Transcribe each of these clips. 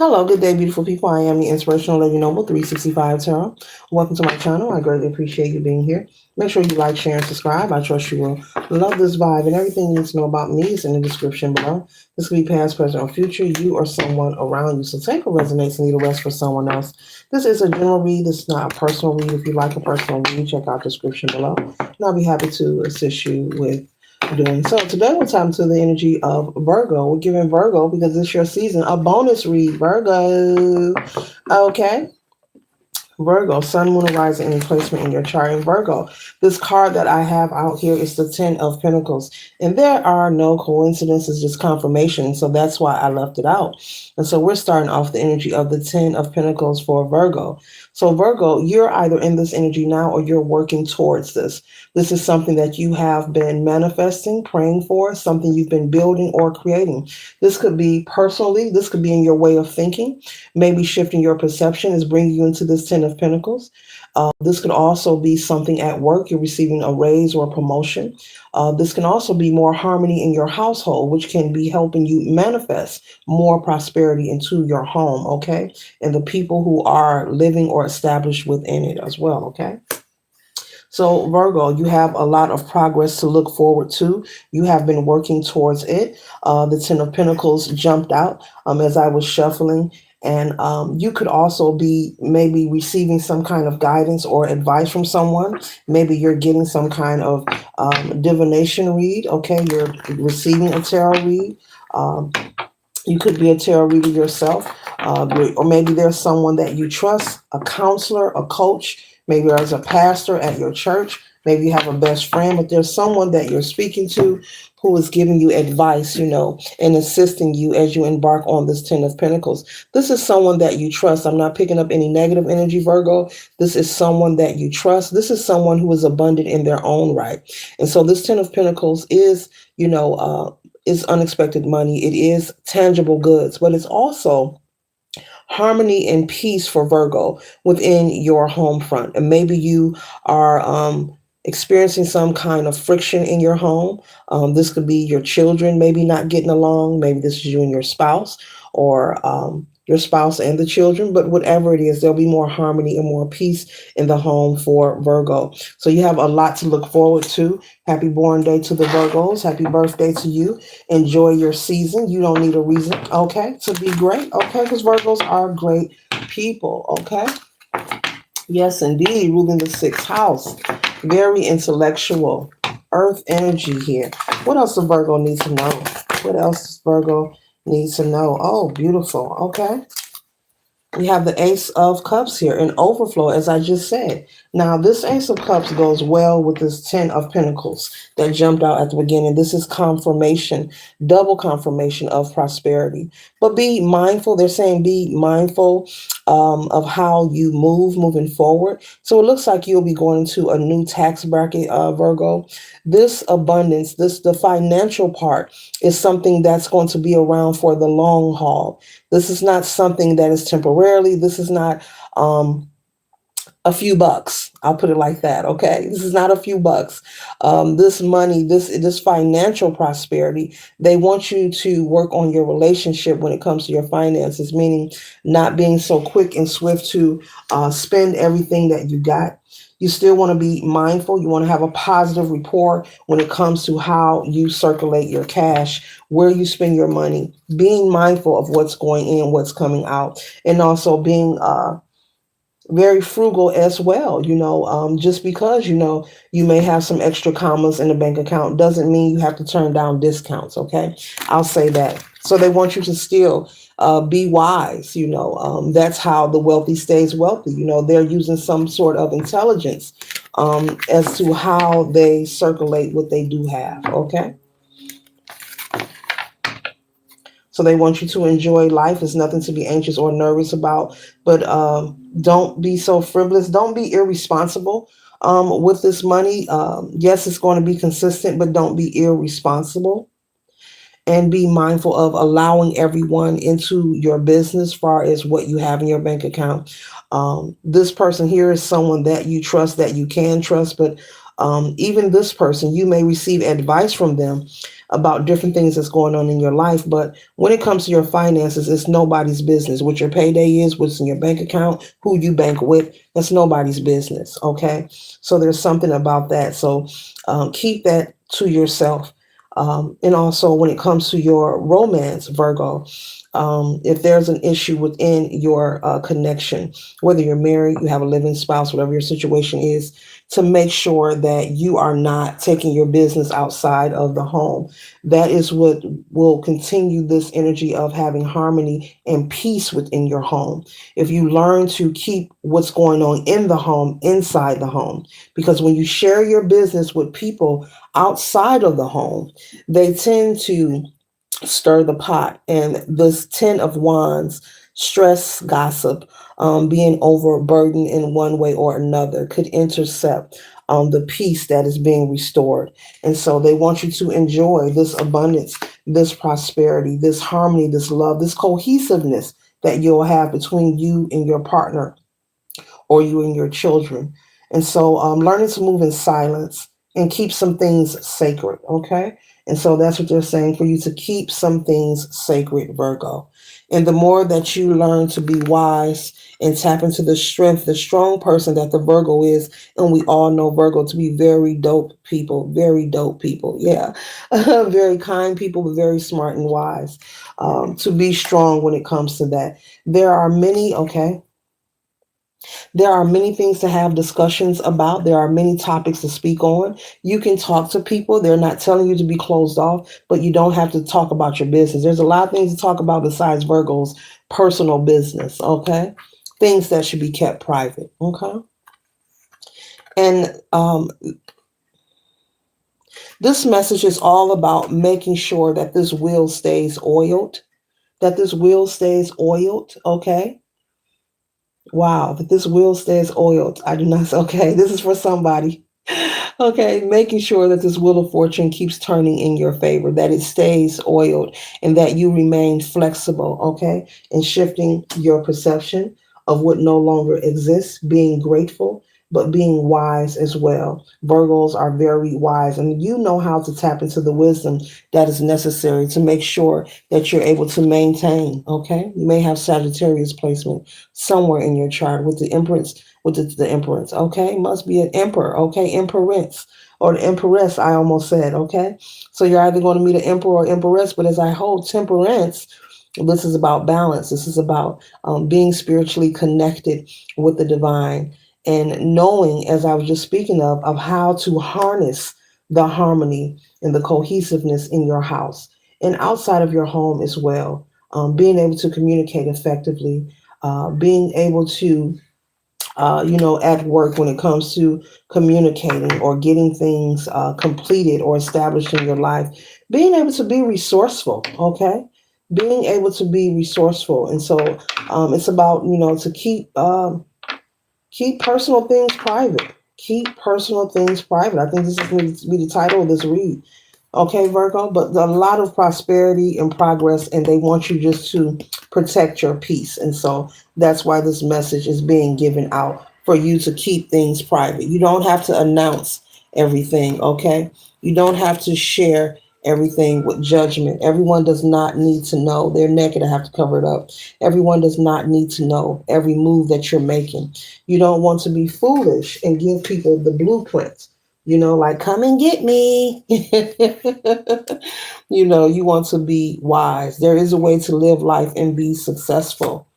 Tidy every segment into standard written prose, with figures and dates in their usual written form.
Hello, good day, beautiful people. I am the Inspirational Lady Noble 365 Tarot. Welcome to my channel. I greatly appreciate you being here. Make sure you like, share, and subscribe. I trust you will love this vibe, and everything you need to know about me is in the description below. This could be past, present, or future, you or someone around you. So take what resonates and leave the rest for someone else. This is a general read. This is not a personal read. If you like a personal read, check out the description below, and I'll be happy to assist you with doing so. Today we're talking to the energy of Virgo. We're giving Virgo, because it's your season, a bonus read, Virgo. Okay. Virgo, Sun, Moon, and Rising, any placement in your chart. In Virgo, this card that I have out here is the Ten of Pentacles. And there are no coincidences, just confirmation. So that's why I left it out. And so we're starting off the energy of the Ten of Pentacles for Virgo. So Virgo, you're either in this energy now or you're working towards this. This is something that you have been manifesting, praying for, something you've been building or creating. This could be personally, this could be in your way of thinking. Maybe shifting your perception is bringing you into this Ten of Pentacles. This could also be something at work. You're receiving a raise or a promotion. This can also be more harmony in your household, which can be helping you manifest more prosperity into your home, okay? And the people who are living or established within it as well, okay? So, Virgo, you have a lot of progress to look forward to. You have been working towards it. The Ten of Pentacles jumped out as I was shuffling. And you could also be maybe receiving some kind of guidance or advice from someone. Maybe you're getting some kind of divination read. Okay, you're receiving a tarot read. Um, you could be a tarot reader yourself, or maybe there's someone that you trust, a counselor, a coach. Maybe there's a pastor at your church. Maybe you have a best friend, but there's someone that you're speaking to who is giving you advice, and assisting you as you embark on this Ten of Pentacles. This is someone that you trust. I'm not picking up any negative energy, Virgo. This is someone that you trust. This is someone who is abundant in their own right. And so this Ten of Pentacles is unexpected money. It is tangible goods, but it's also harmony and peace for Virgo within your home front. And maybe you are experiencing some kind of friction in your home. This could be your children maybe not getting along. Maybe this is you and your spouse, or your spouse and the children. But whatever it is, there'll be more harmony and more peace in the home for Virgo. So you have a lot to look forward to. Happy born day to the Virgos. Happy birthday to you. Enjoy your season. You don't need a reason, okay, to be great, okay, because Virgos are great people, okay? Yes, indeed, ruling the sixth house. Very intellectual. Earth energy here. What else does Virgo need to know? What else does Virgo need to know? Oh, beautiful. Okay. We have the Ace of Cups here in overflow, as I just said. Now, this Ace of Cups goes well with this Ten of Pentacles that jumped out at the beginning. This is confirmation, double confirmation of prosperity. But be mindful. They're saying be mindful of how you move moving forward. So it looks like you'll be going into a new tax bracket, Virgo. This abundance, the financial part is something that's going to be around for the long haul. This is not something that is temporarily. This is not a few bucks. I'll put it like that. Okay. This is not a few bucks. This money, this financial prosperity, they want you to work on your relationship when it comes to your finances, meaning not being so quick and swift to spend everything that you got. You still want to be mindful. You want to have a positive rapport when it comes to how you circulate your cash, where you spend your money, being mindful of what's going in, what's coming out, and also being very frugal as well. Just because, you may have some extra commas in the bank account doesn't mean you have to turn down discounts. Okay. I'll say that. So they want you to still be wise. That's how the wealthy stays wealthy. They're using some sort of intelligence as to how they circulate what they do have. Okay. So they want you to enjoy life. There's nothing to be anxious or nervous about, but don't be so frivolous. Don't be irresponsible with this money. Yes, it's going to be consistent, but don't be irresponsible. And be mindful of allowing everyone into your business as far as what you have in your bank account. This person here is someone that you trust, that you can trust, but even this person, you may receive advice from them about different things that's going on in your life. But when it comes to your finances, it's nobody's business. What your payday is, what's in your bank account, who you bank with, that's nobody's business. Okay. So there's something about that. So keep that to yourself. And also, when it comes to your romance, Virgo, if there's an issue within your connection, whether you're married, you have a living spouse, whatever your situation is, to make sure that you are not taking your business outside of the home. That is what will continue this energy of having harmony and peace within your home. If you learn to keep what's going on in the home inside the home, because when you share your business with people outside of the home, they tend to stir the pot. And this 10 of wands, stress, gossip, being overburdened in one way or another could intercept the peace that is being restored. And so they want you to enjoy this abundance, this prosperity, this harmony, this love, this cohesiveness that you'll have between you and your partner, or you and your children. And so learning to move in silence and keep some things sacred, okay? And so that's what they're saying, for you to keep some things sacred, Virgo. And the more that you learn to be wise and tap into the strength, the strong person that the Virgo is, and we all know Virgo to be very dope people, yeah. Very kind people, but very smart and wise. To be strong when it comes to that. There are many, okay? There are many things to have discussions about. There are many topics to speak on. You can talk to people. They're not telling you to be closed off, but you don't have to talk about your business. There's a lot of things to talk about besides Virgo's personal business, okay? Things that should be kept private, okay? And this message is all about making sure that this wheel stays oiled, okay? Wow, that this wheel stays oiled. I do not, okay, this is for somebody. Okay, making sure that this wheel of fortune keeps turning in your favor, that it stays oiled, and that you remain flexible, okay, and shifting your perception of what no longer exists, being grateful, but being wise as well. Virgos are very wise, and you know how to tap into the wisdom that is necessary to make sure that you're able to maintain, okay? You may have Sagittarius placement somewhere in your chart with the empress, the empress, okay? Must be an emperor, okay? Empress or the empress, I almost said, okay? So you're either going to meet an emperor or empress, but as I hold temperance, this is about balance. This is about being spiritually connected with the divine and knowing, as I was just speaking of how to harness the harmony and the cohesiveness in your house and outside of your home as well. Being able to communicate effectively, being able to at work when it comes to communicating or getting things completed or established in your life, being able to be resourceful, okay? Being able to be resourceful. And so it's about, to keep personal things private. Keep personal things private. I think this is going to be the title of this read. Okay, Virgo, but a lot of prosperity and progress, and they want you just to protect your peace. And so that's why this message is being given out, for you to keep things private. You don't have to announce everything, okay? You don't have to share everything with judgment. Everyone does not need to know. They're naked, I have to cover it up. Everyone does not need to know every move that you're making. You don't want to be foolish and give people the blueprint. Like, come and get me. You want to be wise. There is a way to live life and be successful.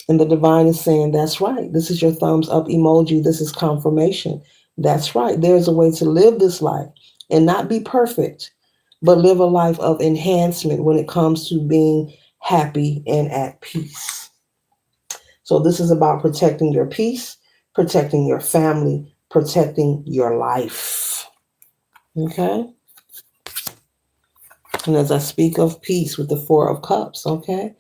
And the divine is saying, that's right. This is your thumbs up emoji. This is confirmation. That's right. There's a way to live this life and not be perfect, but live a life of enhancement when it comes to being happy and at peace. So this is about protecting your peace, protecting your family, protecting your life. Okay? And as I speak of peace with the Four of Cups, okay?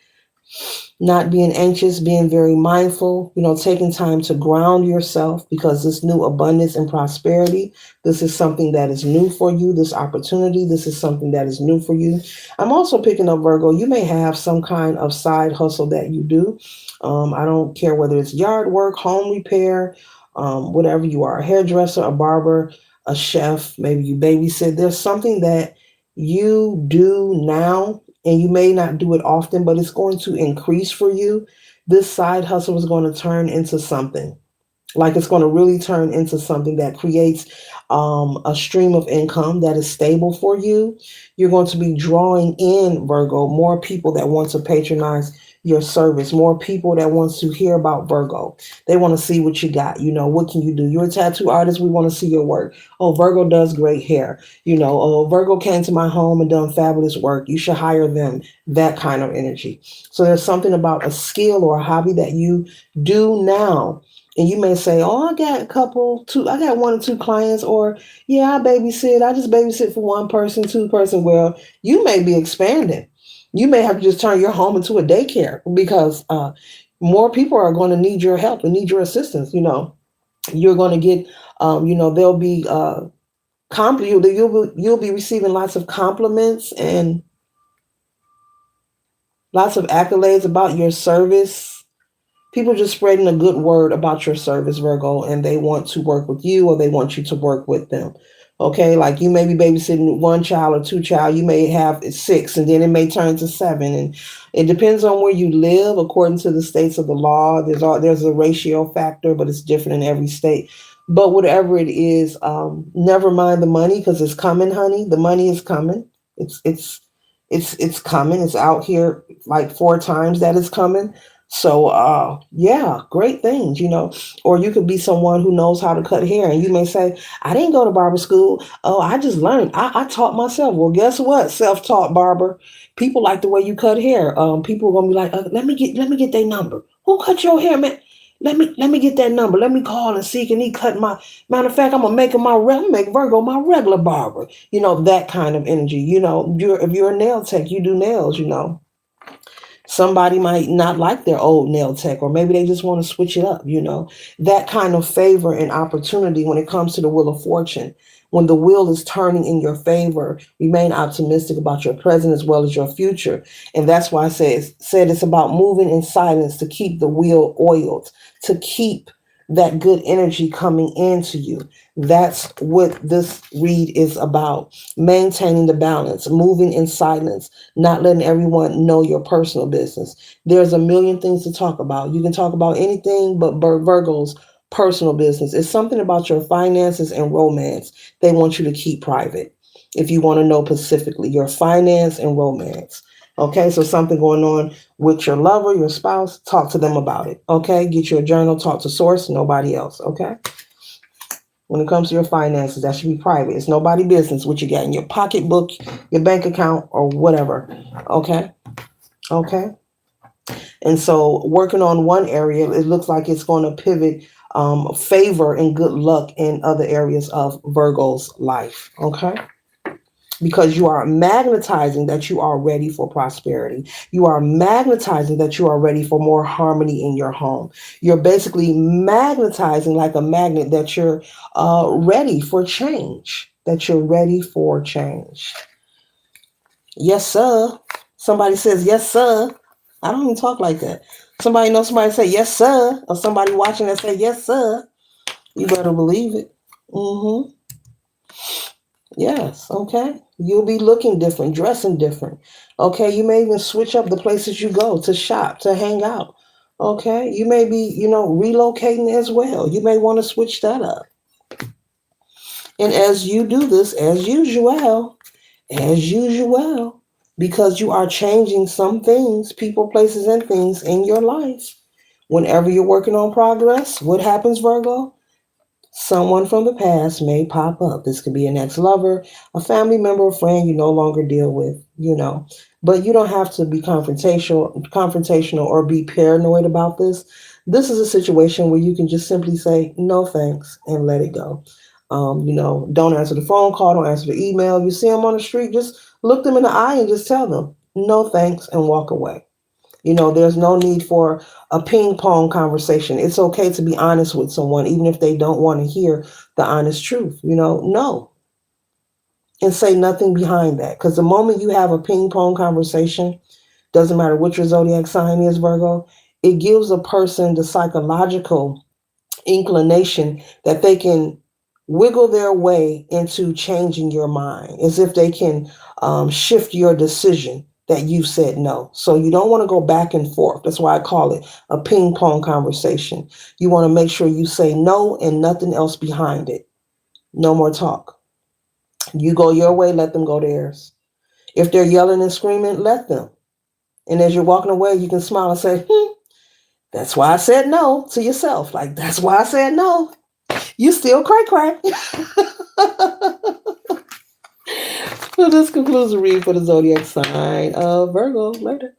Not being anxious, being very mindful, taking time to ground yourself, because this new abundance and prosperity, this is something that is new for you. This opportunity, this is something that is new for you. I'm also picking up, Virgo, you may have some kind of side hustle that you do. I don't care whether it's yard work, home repair, whatever you are, a hairdresser, a barber, a chef, maybe you babysit. There's something that you do now, and you may not do it often, but it's going to increase for you. This side hustle is going to turn into something. Like it's going to really turn into something that creates a stream of income that is stable for you. You're going to be drawing in, Virgo, more people that want to patronize your service, more people that wants to hear about Virgo. They want to see what you got. What can you do? You're a tattoo artist. We want to see your work. Oh, Virgo does great hair. Oh, Virgo came to my home and done fabulous work. You should hire them. That kind of energy. So there's something about a skill or a hobby that you do now, and you may say, "Oh, I got one or two clients," or "Yeah, I just babysit for one person, two person." Well, you may be expanding. You may have to just turn your home into a daycare because more people are going to need your help and need your assistance. You're going to get, there'll be you'll be receiving lots of compliments and lots of accolades about your service. People just spreading a good word about your service, Virgo, and they want to work with you or they want you to work with them. Okay, like you may be babysitting one child or two child, you may have six, and then it may turn to seven, and it depends on where you live. According to the states of the law, there's a ratio factor, but it's different in every state. But whatever it is, never mind the money because it's coming, honey. The money is coming. It's coming. It's out here like four times that it's coming. So yeah, great things. Or you could be someone who knows how to cut hair, and you may say, I didn't go to barber school. Oh, I just learned. I taught myself. Well, guess what? Self-taught barber. People like the way you cut hair. People are gonna be like, let me get their number. Who cut your hair, man? Let me get that number. Let me call and see can he cut my. Matter of fact, I'm gonna make Virgo my regular barber. That kind of energy. If you're a nail tech, you do nails. Somebody might not like their old nail tech, or maybe they just want to switch it up. That kind of favor and opportunity when it comes to the wheel of fortune. When the wheel is turning in your favor, remain optimistic about your present as well as your future. And that's why I said it's about moving in silence to keep the wheel oiled, to keep that good energy coming into you. That's what this read is about. Maintaining the balance, moving in silence, not letting everyone know your personal business. There's a million things to talk about. You can talk about anything but Virgo's personal business. It's something about your finances and romance they want you to keep private. If you want to know specifically your finance and romance. Okay, so something going on with your lover, your spouse, talk to them about it. Okay, get your journal, talk to source, nobody else. Okay, when it comes to your finances, that should be private. It's nobody business what you got in your pocketbook, your bank account, or whatever. Okay, okay. And so working on one area, it looks like it's going to pivot favor and good luck in other areas of Virgo's life. Okay, because you are magnetizing that you are ready for prosperity. You are magnetizing that you are ready for more harmony in your home. You're basically magnetizing like a magnet that you're ready for change. That you're ready for change. Yes, sir. Somebody says, yes, sir. I don't even talk like that. Somebody say, yes, sir. Or somebody watching that say, yes, sir. You better believe it. Mm-hmm. Yes, okay. You'll be looking different, dressing different. Okay, you may even switch up the places you go to shop, to hang out. Okay, you may be, relocating as well. You may want to switch that up. And as you do this, as usual, because you are changing some things, people, places, and things in your life. Whenever you're working on progress, what happens, Virgo? Someone from the past may pop up. This could be an ex-lover, a family member, a friend you no longer deal with. But you don't have to be confrontational or be paranoid about this. This is a situation where you can just simply say no thanks and let it go. Don't answer the phone call, don't answer the email. You see them on the street, just look them in the eye and just tell them no thanks and walk away. There's no need for a ping pong conversation. It's okay to be honest with someone, even if they don't want to hear the honest truth. No. And say nothing behind that. Because the moment you have a ping pong conversation, doesn't matter what your zodiac sign is, Virgo, it gives a person the psychological inclination that they can wiggle their way into changing your mind, as if they can shift your decision that you said no. So you don't want to go back and forth. That's why I call it a ping pong conversation. You want to make sure you say no and nothing else behind it. No more talk. You go your way, let them go theirs. If they're yelling and screaming, let them. And as you're walking away, you can smile and say, that's why I said no, to yourself. Like, that's why I said no. You still cry. So this concludes the read for the zodiac sign of Virgo. Later.